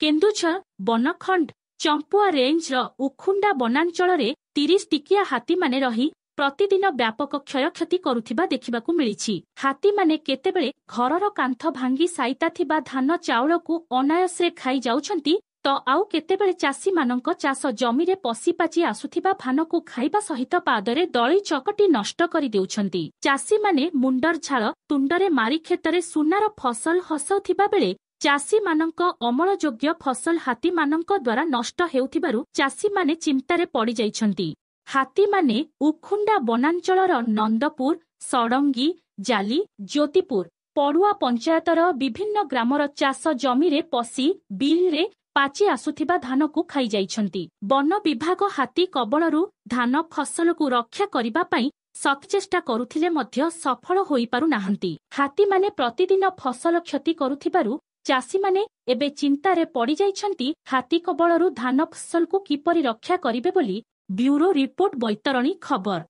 କେନ୍ଦୁଝର ବନଖଣ୍ଡ ଚମ୍ପୁଆ ରେଞ୍ଜର ଉଖୁଣ୍ଡା ବନାଞ୍ଚଳରେ 30 ଟିକିଆ ହାତୀମାନେ ରହି ପ୍ରତିଦିନ ବ୍ୟାପକ କ୍ଷୟକ୍ଷତି କରୁଥିବା ଦେଖିବାକୁ ମିଳିଛି। ହାତୀମାନେ କେତେବେଳେ ଘରର କାନ୍ଥ ଭାଙ୍ଗି ସାଇତା ଥିବା ଧାନ ଚାଉଳକୁ ଅନାୟାସରେ ଖାଇ ଯାଉଛନ୍ତି ତ ଆଉ କେତେବେଳେ ଚାଷୀମାନଙ୍କ ଚାଷ ଜମିରେ ପଶିପାଚି ଆସୁଥିବା ଧାନକୁ ଖାଇବା ସହିତ ପାଦରେ ଦଳି ଚକଟି ନଷ୍ଟ କରିଦେଉଛନ୍ତି। ଚାଷୀମାନେ ମୁଣ୍ଡର ଝାଳ ତୁଣ୍ଡରେ ମାରି କ୍ଷେତରେ ସୁନାର ଫସଲ ହସାଉଥିବା ବେଳେ ଚାଷୀମାନଙ୍କ ଅମଳଯୋଗ୍ୟ ଫସଲ ହାତୀମାନଙ୍କ ଦ୍ୱାରା ନଷ୍ଟ ହେଉଥିବାରୁ ଚାଷୀମାନେ ଚିନ୍ତାରେ ପଡ଼ିଯାଇଛନ୍ତି। ହାତୀମାନେ ଉଖୁଣ୍ଡା ବନାଞ୍ଚଳର ନନ୍ଦପୁର, ଷଡ଼ଙ୍ଗୀ, ଜାଲି, ଜ୍ୟୋତିପୁର, ପଡୁଆ ପଞ୍ଚାୟତର ବିଭିନ୍ନ ଗ୍ରାମର ଚାଷ ଜମିରେ ପଶି ବିଲରେ ପାଚି ଆସୁଥିବା ଧାନକୁ ଖାଇଯାଇଛନ୍ତି। ବନ ବିଭାଗ ହାତୀ କବଳରୁ ଧାନ ଫସଲକୁ ରକ୍ଷା କରିବା ପାଇଁ ସତଚେଷ୍ଟା କରୁଥିଲେ ମଧ୍ୟ ସଫଳ ହୋଇପାରୁନାହାନ୍ତି। ହାତୀମାନେ ପ୍ରତିଦିନ ଫସଲ କ୍ଷତି କରୁଥିବାରୁ ଚାଷୀମାନେ ଏବେ ଚିନ୍ତାରେ ପଡ଼ିଯାଇଛନ୍ତି ହାତୀ କବଳରୁ ଧାନ ଫସଲକୁ କିପରି ରକ୍ଷା କରିବେ ବୋଲି। ବ୍ୟୁରୋ ରିପୋର୍ଟ, ବୈତରଣୀ ଖବର।